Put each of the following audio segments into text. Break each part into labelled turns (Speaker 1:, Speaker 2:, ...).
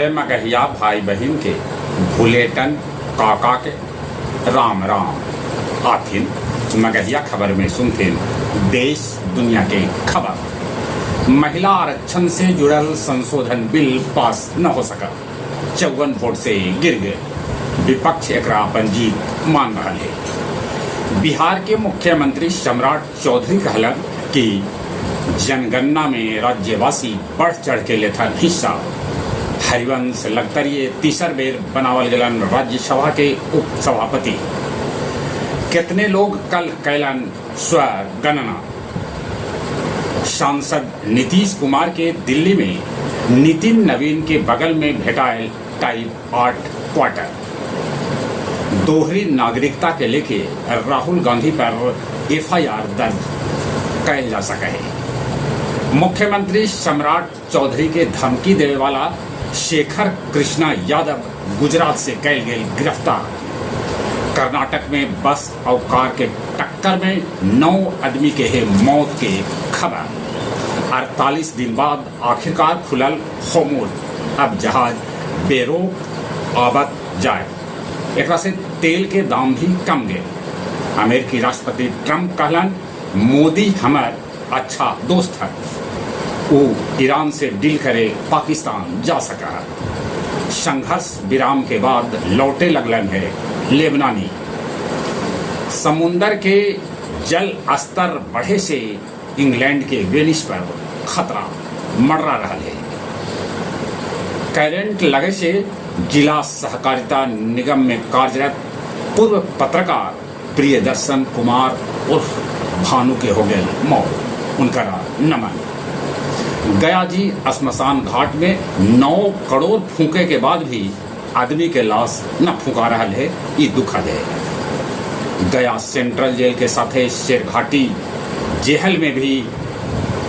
Speaker 1: सभे मगहिया भाई बहन के भूलेटन काका के राम राम आथिन मगहिया खबर में सुनथिन देश दुनिया के खबर। महिला आरक्षण से जुड़ल संशोधन बिल पास न हो सका, 54 वोट से गिर गए। विपक्ष एकरा अपन जीत मान रहा है। बिहार के मुख्यमंत्री सम्राट चौधरी कहलन कि जनगणना में राज्यवासी बढ़ चढ़ के लेथन हिस्सा। हरिवंश लगतरिये तीसर बेर बनावल गलन राज्यसभा के उप सभापति। कितने लोग कल कैलन स्वगणना। सांसद नीतीश कुमार के दिल्ली में नितिन नवीन के बगल में भेटायल टाइप 8 क्वार्टर। दोहरी नागरिकता के लेके राहुल गांधी पर FIR दर्ज कैल जा सके है। मुख्यमंत्री सम्राट चौधरी के धमकी देने वाला शेखर कृष्णा यादव गुजरात से कैल गए गिरफ्तार। कर्नाटक में बस और कार के टक्कर में 9 आदमी के है मौत के खबर। 48 दिन बाद आखिरकार खुलल होर्मुज, अब जहाज बेरोक आवत जाए। एक से तेल के दाम भी कम गए। अमेरिकी राष्ट्रपति ट्रंप कहलन मोदी हमार अच्छा दोस्त है, वो ईरान से डील करे पाकिस्तान जा सका है। संघर्ष विराम के बाद लौटे लगलन है लेबनानी। समुंदर के जल स्तर बढ़े से इंग्लैंड के वेनिस पर खतरा मंडरा रहा है। करंट लगे से जिला सहकारिता निगम में कार्यरत पूर्व पत्रकार प्रियदर्शन कुमार उर्फ भानु के हो गए मौत। उनका नमन। गया जी श्मशान घाट में 9 करोड़ फूके के बाद भी आदमी के लाश न फूका रहा है, ये दुखद है। गया सेंट्रल जेल के साथे शेरघाटी जेल में भी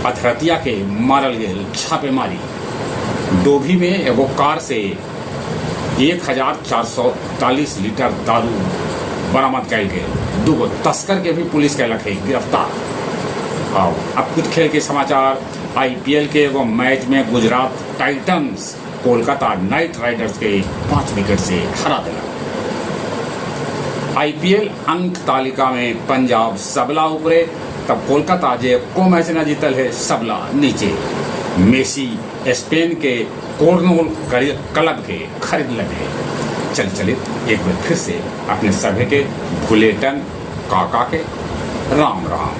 Speaker 1: अधरतिया के मारल गए छापेमारी। डोभी में एगो कार से 1440 लीटर दारू बरामद कैल गए। 2 तस्कर के भी पुलिस कैलक है गिरफ्तार। अब कुछ खेल के समाचार। IPL के एगो मैच में Gujarat Titans Kolkata night Riders के 5 विकेट से हरा दिला। IPL अंक तालिका में पंजाब सबला ऊपरे, तब कोलकाता जे को मैच न जीतल है सबला नीचे। मेसी स्पेन के कोर्नोल क्लब के खरीद लगे। चले एक बार फिर से अपने सभी के भूलेटन काका के राम राम।